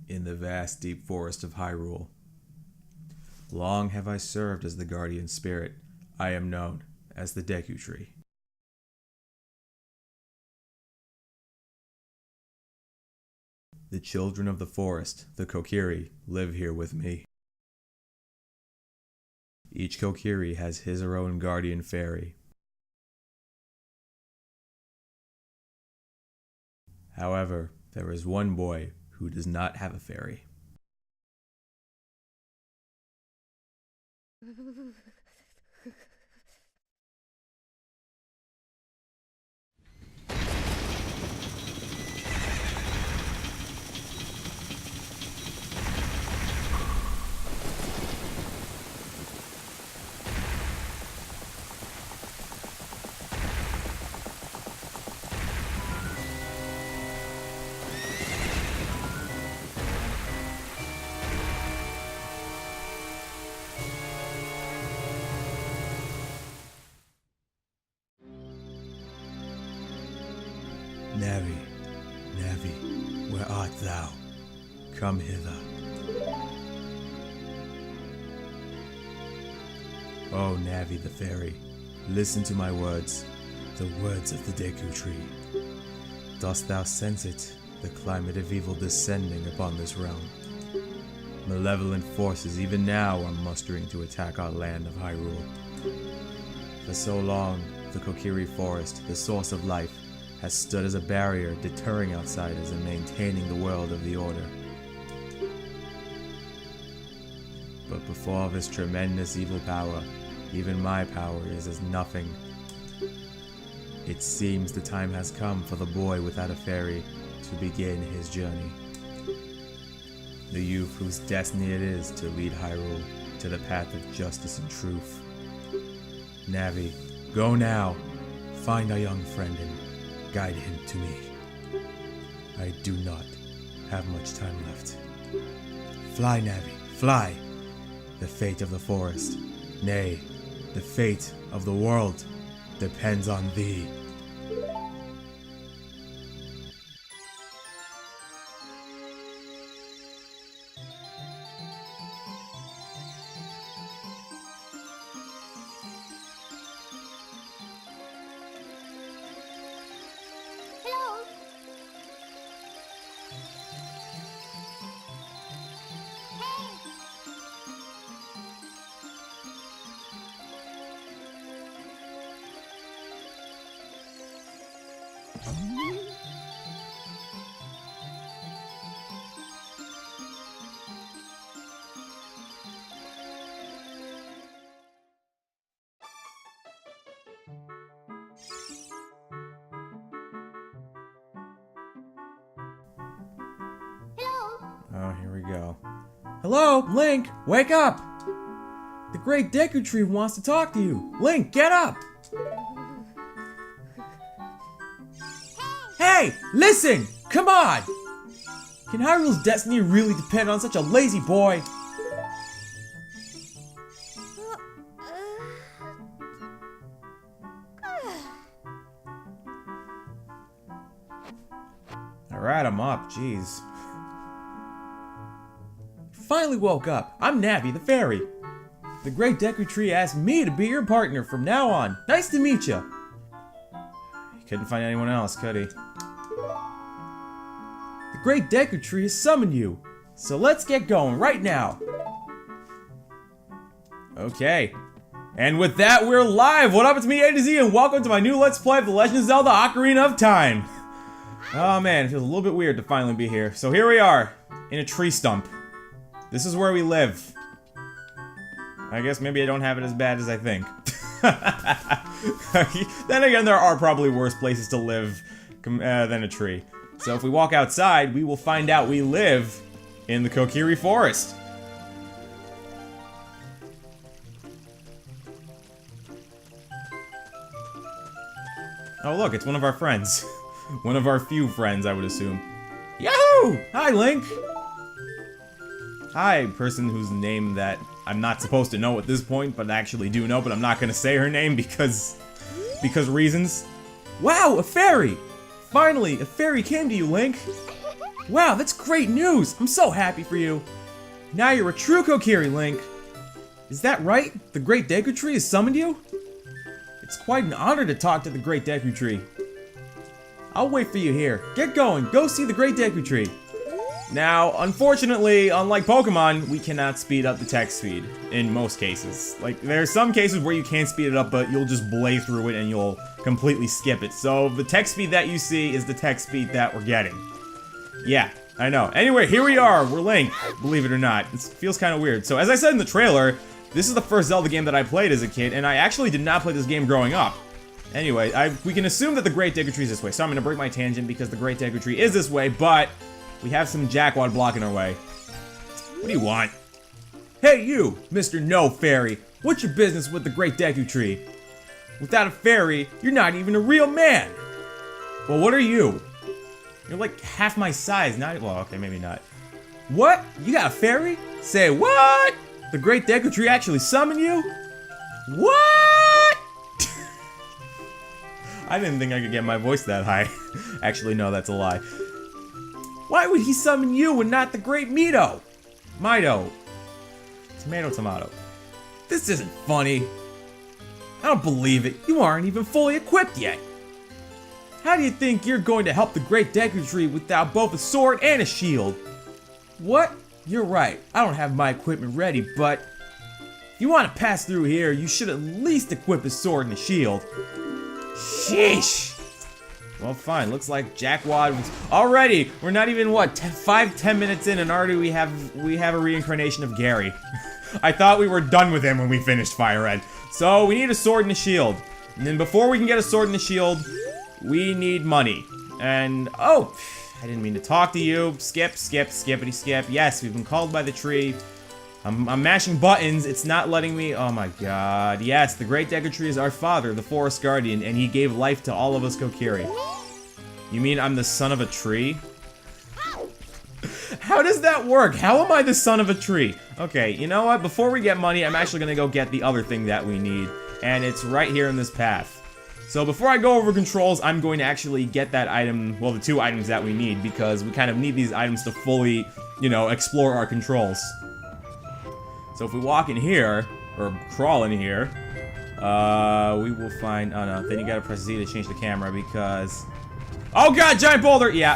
in the vast deep forest of Hyrule. Long have I served as the guardian spirit. I am known as the Deku Tree. The children of the forest, the Kokiri, live here with me. Each Kokiri has his or own guardian fairy. However, there is one boy who does not have a fairy. Navi, Navi, where art thou? Come hither. Oh, Navi the fairy, listen to my words, the words of the Deku Tree. Dost thou sense it, the climate of evil descending upon this realm? Malevolent forces even now are mustering to attack our land of Hyrule. For so long, the Kokiri Forest, the source of life, has stood as a barrier deterring outsiders and maintaining the world of the Order. But before this tremendous evil power, even my power is as nothing. It seems the time has come for the boy without a fairy to begin his journey. The youth whose destiny it is to lead Hyrule to the path of justice and truth. Navi, go now, find our young friend and guide him to me. I do not have much time left. Fly, Navi, fly! The fate of the forest, nay, the fate of the world, depends on thee. Oh, here we go. Hello, Link, wake up! The great Deku Tree wants to talk to you. Link, get up! Hey, listen! Come on! Can Hyrule's destiny really depend on such a lazy boy? Alright, I'm up, jeez. Finally woke up. I'm Navi the fairy. The great Deku Tree asked me to be your partner from now on. Nice to meet you. He couldn't find anyone else, could he? The great Deku Tree has summoned you. So let's get going right now. Okay. And with that, we're live. What up, it's me, A to Z, and welcome to my new Let's Play of The Legend of Zelda Ocarina of Time. Oh man, it feels a little bit weird to finally be here. So here we are, in a tree stump. This is where we live. I guess maybe I don't have it as bad as I think. Then again, there are probably worse places to live than a tree. So if we walk outside, we will find out we live in the Kokiri Forest. Oh look, it's one of our friends. One of our few friends, I would assume. Yahoo! Hi, Link! Hi, person whose name that I'm not supposed to know at this point, but I actually do know, but I'm not gonna say her name because reasons. Wow, a fairy! Finally, a fairy came to you, Link! Wow, that's great news! I'm so happy for you! Now you're a true Kokiri, Link! Is that right? The Great Deku Tree has summoned you? It's quite an honor to talk to the Great Deku Tree. I'll wait for you here. Get going, go see the Great Deku Tree. Now, unfortunately, unlike Pokemon, we cannot speed up the text speed in most cases. Like, there are some cases where you can speed it up, but you'll just blay through it and you'll completely skip it. So, the text speed that you see is the text speed that we're getting. Yeah, I know. Anyway, here we are. We're Link, believe it or not. It feels kind of weird. So, as I said in the trailer, this is the first Zelda game that I played as a kid, and I actually did not play this game growing up. Anyway, we can assume that the Great Deku Tree is this way, so I'm going to break my tangent because the Great Deku Tree is this way, but we have some Jackwad blocking our way. What do you want? Hey you, Mr. No Fairy. What's your business with the Great Deku Tree? Without a fairy, you're not even a real man. Well, what are you? You're like half my size, not- well, okay, maybe not. What? You got a fairy? Say what? The Great Deku Tree actually summoned you? What? I didn't think I could get my voice that high. Actually, no, that's a lie. Why would he summon you and not the Great Mido? Mido. Tomato, tomato. This isn't funny. I don't believe it. You aren't even fully equipped yet. How do you think you're going to help the Great Deku Tree without both a sword and a shield? What? You're right. I don't have my equipment ready, but if you want to pass through here, you should at least equip a sword and a shield. Sheesh. Well, fine. Looks like Jackwad was already. We're not even what 5-10 minutes in, and already we have a reincarnation of Gary. I thought we were done with him when we finished Fire Red. So we need a sword and a shield. And then before we can get a sword and a shield, we need money. And oh, I didn't mean to talk to you. Skip, skip, skippity skip. Yes, we've been called by the tree. I'm mashing buttons. It's not letting me. Oh my god. Yes, the Great Deku Tree is our father, the Forest Guardian, and he gave life to all of us Kokiri. You mean I'm the son of a tree? How does that work? How am I the son of a tree? Okay, you know what? Before we get money, I'm actually gonna go get the other thing that we need, and it's right here in this path. So before I go over controls, I'm going to actually get that item, well, the two items that we need, because we kind of need these items to fully, you know, explore our controls. So if we walk in here, or crawl in here, we will find, oh no, then you gotta press Z to change the camera because, oh god, giant boulder! Yeah,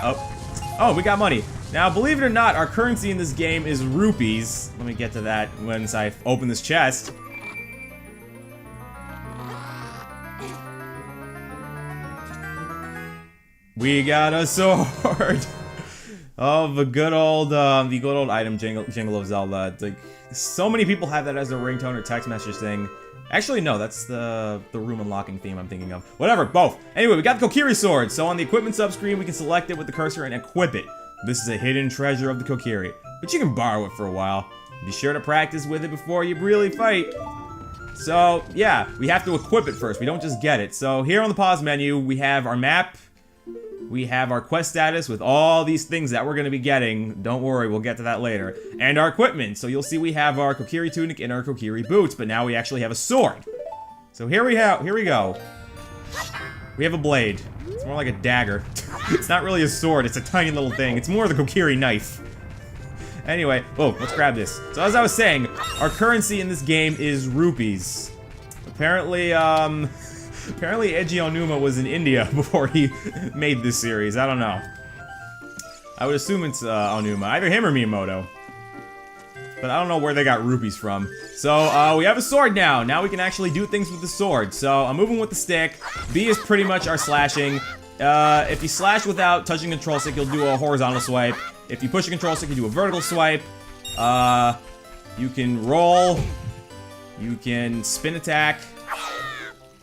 oh, we got money. Now, believe it or not, our currency in this game is rupees. Let me get to that once I open this chest. We got a sword! Oh, the good old item jingle of Zelda. It's like, so many people have that as a ringtone or text message thing. Actually, no, that's the room unlocking theme I'm thinking of. Whatever, both. Anyway, we got the Kokiri Sword. So on the equipment subscreen, we can select it with the cursor and equip it. This is a hidden treasure of the Kokiri, but you can borrow it for a while. Be sure to practice with it before you really fight. So, yeah, we have to equip it first. We don't just get it. So here on the pause menu, we have our map. We have our quest status with all these things that we're going to be getting. Don't worry, we'll get to that later. And our equipment. So you'll see we have our Kokiri tunic and our Kokiri boots, but now we actually have a sword. So here we go. We have a blade. It's more like a dagger. It's not really a sword, it's a tiny little thing. It's more the Kokiri knife. Anyway, whoa, let's grab this. So as I was saying, our currency in this game is rupees. Apparently, apparently Eiji Onuma was in India before he made this series. I don't know. I would assume it's Onuma. Either him or Miyamoto. But I don't know where they got rupees from. So, we have a sword now. Now we can actually do things with the sword. So, I'm moving with the stick. B is pretty much our slashing. If you slash without touching the control stick, you'll do a horizontal swipe. If you push the control stick, you do a vertical swipe. You can roll. You can spin attack.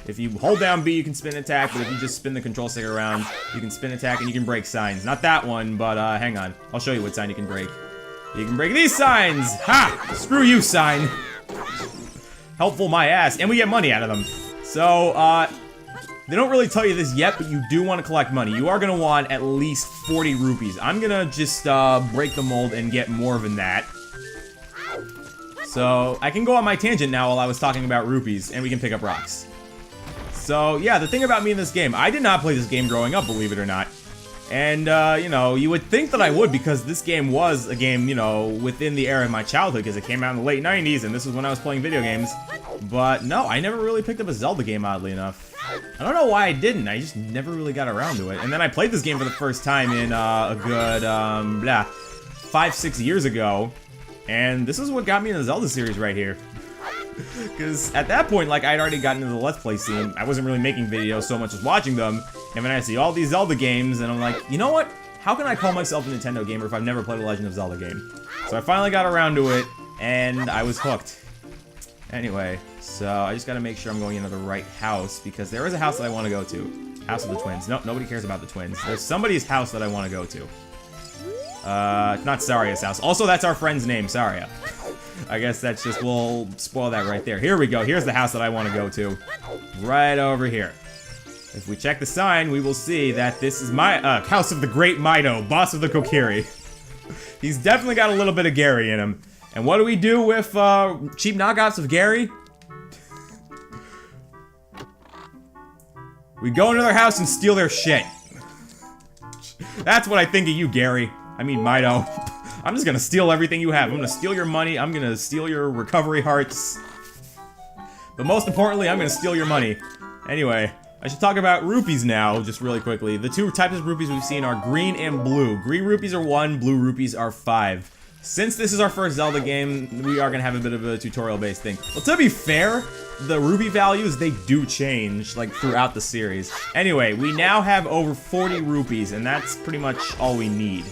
If you hold down B, you can spin attack, but if you just spin the control stick around, you can spin attack and you can break signs. Not that one, but hang on. I'll show you what sign you can break. You can break these signs! Ha! Screw you, sign! Helpful my ass, and we get money out of them. So, they don't really tell you this yet, but you do want to collect money. You are going to want at least 40 rupees. I'm going to just break the mold and get more than that. So, I can go on my tangent now while I was talking about rupees, and we can pick up rocks. So, yeah, the thing about me in this game, I did not play this game growing up, believe it or not. And, you know, you would think that I would because this game was a game, you know, within the era of my childhood because it came out in the late 90s and this was when I was playing video games. But no, I never really picked up a Zelda game, oddly enough. I don't know why I didn't. I just never really got around to it. And then I played this game for the first time in a good, 5-6 years ago. And this is what got me in the Zelda series right here. Because at that point, like, I'd already gotten into the Let's Play scene. I wasn't really making videos so much as watching them. And then I see all these Zelda games, and I'm like, you know what? How can I call myself a Nintendo gamer if I've never played a Legend of Zelda game? So I finally got around to it, and I was hooked. Anyway, so I just gotta make sure I'm going into the right house, because there is a house that I want to go to. House of the Twins. Nope, nobody cares about the twins. There's somebody's house that I want to go to. Not Saria's house. Also, that's our friend's name, Saria. I guess that's just, we'll spoil that right there. Here we go. Here's the house that I want to go to. Right over here. If we check the sign, we will see that this is my, House of the Great Mido, boss of the Kokiri. He's definitely got a little bit of Gary in him. And what do we do with, cheap knockoffs of Gary? We go into their house and steal their shit. That's what I think of you, Gary. I mean, Mido. I'm just gonna steal everything you have. I'm gonna steal your money. I'm gonna steal your recovery hearts. But most importantly, I'm gonna steal your money. Anyway, I should talk about rupees now, just really quickly. The two types of rupees we've seen are green and blue. Green rupees are 1, blue rupees are 5. Since this is our first Zelda game, we are gonna have a bit of a tutorial-based thing. Well, to be fair, the rupee values, they do change, like, throughout the series. Anyway, we now have over 40 rupees, and that's pretty much all we need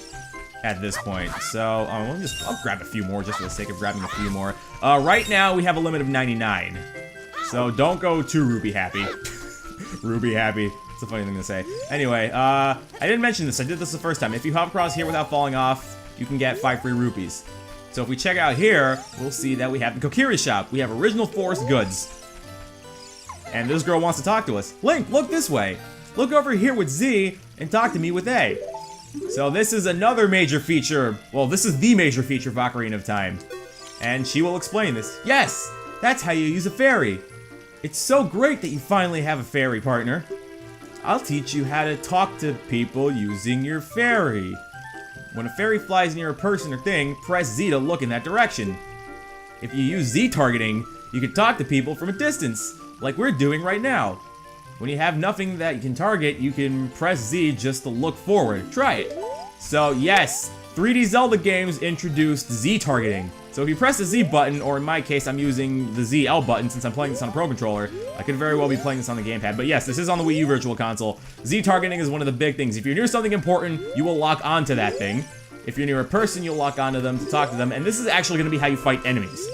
at this point. So, I'll grab a few more just for the sake of grabbing a few more. Right now, we have a limit of 99. So, don't go too rupee happy. Rupee happy. It's a funny thing to say. Anyway, I didn't mention this. I did this the first time. If you hop across here without falling off, you can get 5 free rupees. So if we check out here, we'll see that we have the Kokiri Shop. We have original forest goods. And this girl wants to talk to us. Link, look this way. Look over here with Z and talk to me with A. So this is another major feature. Well, this is the major feature of Ocarina of Time. And she will explain this. Yes, that's how you use a fairy. It's so great that you finally have a fairy partner. I'll teach you how to talk to people using your fairy. When a fairy flies near a person or thing, press Z to look in that direction. If you use Z targeting, you can talk to people from a distance, like we're doing right now. When you have nothing that you can target, you can press Z just to look forward. Try it. So yes, 3D Zelda games introduced Z targeting. So if you press the Z button, or in my case, I'm using the ZL button since I'm playing this on a Pro Controller, I could very well be playing this on the gamepad. But yes, this is on the Wii U Virtual Console. Z targeting is one of the big things. If you're near something important, you will lock onto that thing. If you're near a person, you'll lock onto them to talk to them. And this is actually going to be how you fight enemies.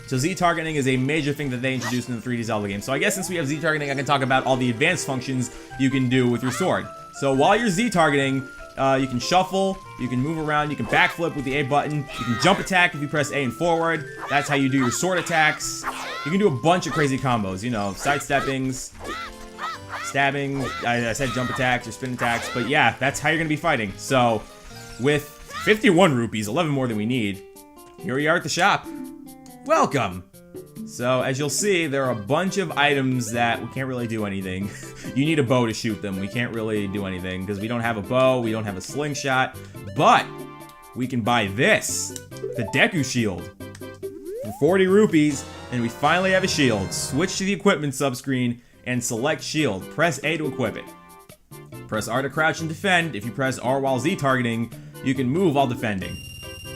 So Z targeting is a major thing that they introduced in the 3D Zelda game. So I guess since we have Z targeting, I can talk about all the advanced functions you can do with your sword. So while you're Z targeting, you can shuffle, you can move around, you can backflip with the A button, you can jump attack if you press A and forward. That's how you do your sword attacks. You can do a bunch of crazy combos, you know, sidesteppings, stabbing, I said jump attacks or spin attacks, but yeah, that's how you're going to be fighting. So with 51 rupees, 11 more than we need, here we are at the shop. Welcome! So, as you'll see, there are a bunch of items that we can't really do anything. You need a bow to shoot them. We can't really do anything, because we don't have a bow, we don't have a slingshot. But, we can buy this, the Deku Shield, for 40 rupees, and we finally have a shield. Switch to the equipment subscreen, and select shield. Press A to equip it. Press R to crouch and defend. If you press R while Z targeting, you can move while defending.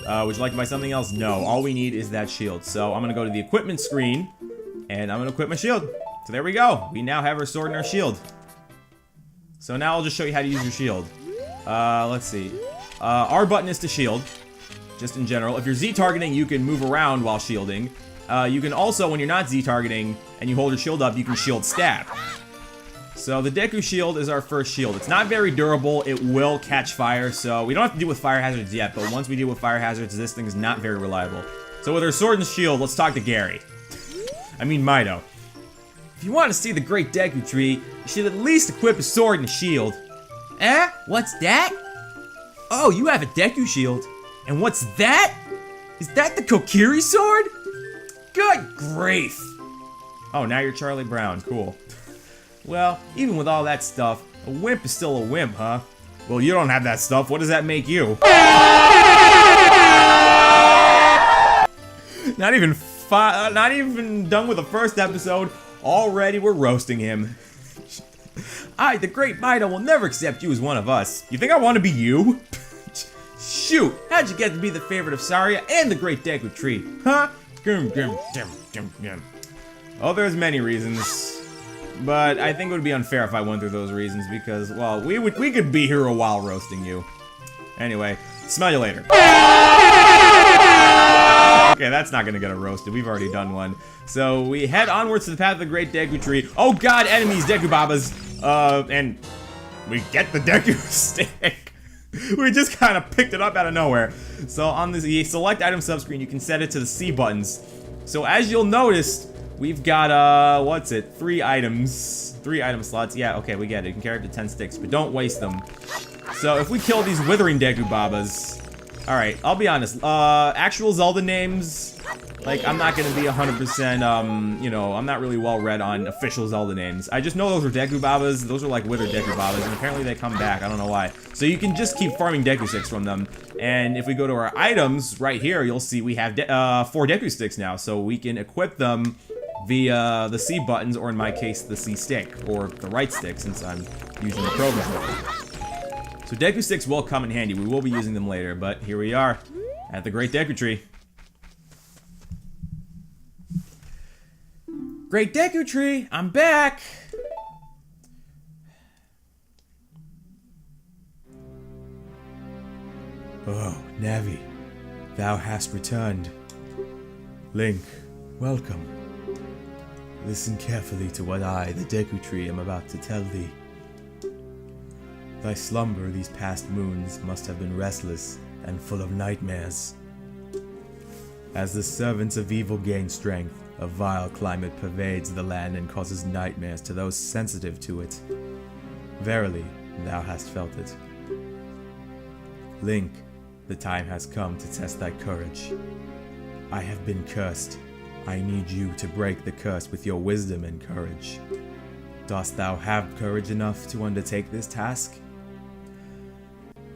Would you like to buy something else? No, all we need is that shield. So I'm going to go to the equipment screen, and I'm going to equip my shield. So there we go. We now have our sword and our shield. So now I'll just show you how to use your shield. Let's see. R button is to shield, just in general. If you're Z targeting, you can move around while shielding. You can also, when you're not Z targeting, and you hold your shield up, you can shield stab. So the Deku Shield is our first shield. It's not very durable. It will catch fire, so we don't have to deal with fire hazards yet, but once we deal with fire hazards, this thing is not very reliable. So with our sword and shield, let's talk to Gary. I mean Mido. If you want to see the Great Deku Tree, you should at least equip a sword and a shield. Eh? What's that? Oh, you have a Deku Shield. And what's that? Is that the Kokiri Sword? Good grief. Oh, now you're Charlie Brown. Cool. Well, even with all that stuff, a wimp is still a wimp, huh? Well, you don't have that stuff. What does that make you? Not even done with the first episode. Already we're roasting him. I, the Great Mido, will never accept you as one of us. You think I want to be you? Shoot, how'd you get to be the favorite of Saria and the Great Deku Tree? Huh? Oh, there's many reasons. But I think it would be unfair if I went through those reasons because, well, we could be here a while roasting you. Anyway, smell you later. Okay, that's not gonna get us roasted. We've already done one. So we head onwards to the path of the Great Deku Tree. Oh god, enemies, Deku Babas. And we get the Deku Stick. We just kind of picked it up out of nowhere. So on the select item subscreen, you can set it to the C buttons. So as you'll notice, we've got, what's it? 3 items. 3 item slots. Yeah, okay, we get it. You can carry up to 10 sticks, but don't waste them. So if we kill these withering Deku Babas... Alright, I'll be honest. Actual Zelda names, like, I'm not gonna be 100%, you know, I'm not really well read on official Zelda names. I just know those are Deku Babas. Those are like withered Deku Babas, and apparently they come back. I don't know why. So you can just keep farming Deku Sticks from them. And if we go to our items, right here, you'll see we have 4 Deku Sticks now. So we can equip them via the C buttons, or in my case, the C stick, or the right stick, since I'm using the program. So Deku Sticks will come in handy. We will be using them later, but here we are at the Great Deku Tree. Great Deku Tree, I'm back! Oh, Navi, thou hast returned. Link, welcome. Listen carefully to what I, the Deku Tree, am about to tell thee. Thy slumber these past moons must have been restless and full of nightmares. As the servants of evil gain strength, a vile climate pervades the land and causes nightmares to those sensitive to it. Verily, thou hast felt it. Link, the time has come to test thy courage. I have been cursed. I need you to break the curse with your wisdom and courage. Dost thou have courage enough to undertake this task?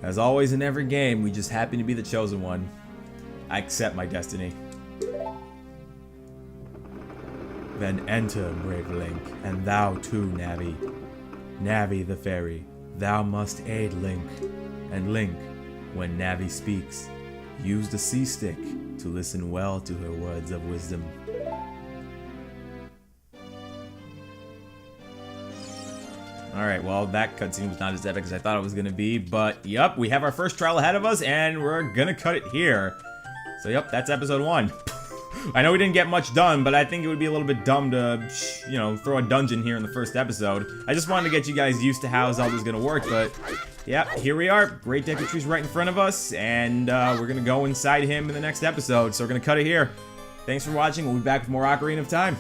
As always in every game, we just happen to be the chosen one. I accept my destiny. Then enter, brave Link, and thou too, Navi. Navi the fairy, thou must aid Link. And Link, when Navi speaks, use the C stick to listen well to her words of wisdom. Alright, well, that cutscene was not as epic as I thought it was going to be, but yep, we have our first trial ahead of us, and we're gonna cut it here. So yep, that's episode 1. I know we didn't get much done, but I think it would be a little bit dumb to, you know, throw a dungeon here in the first episode. I just wanted to get you guys used to how Zelda's gonna work, but yep, here we are. Great Deku Tree's right in front of us, and we're gonna go inside him in the next episode, so we're gonna cut it here. Thanks for watching, we'll be back with more Ocarina of Time.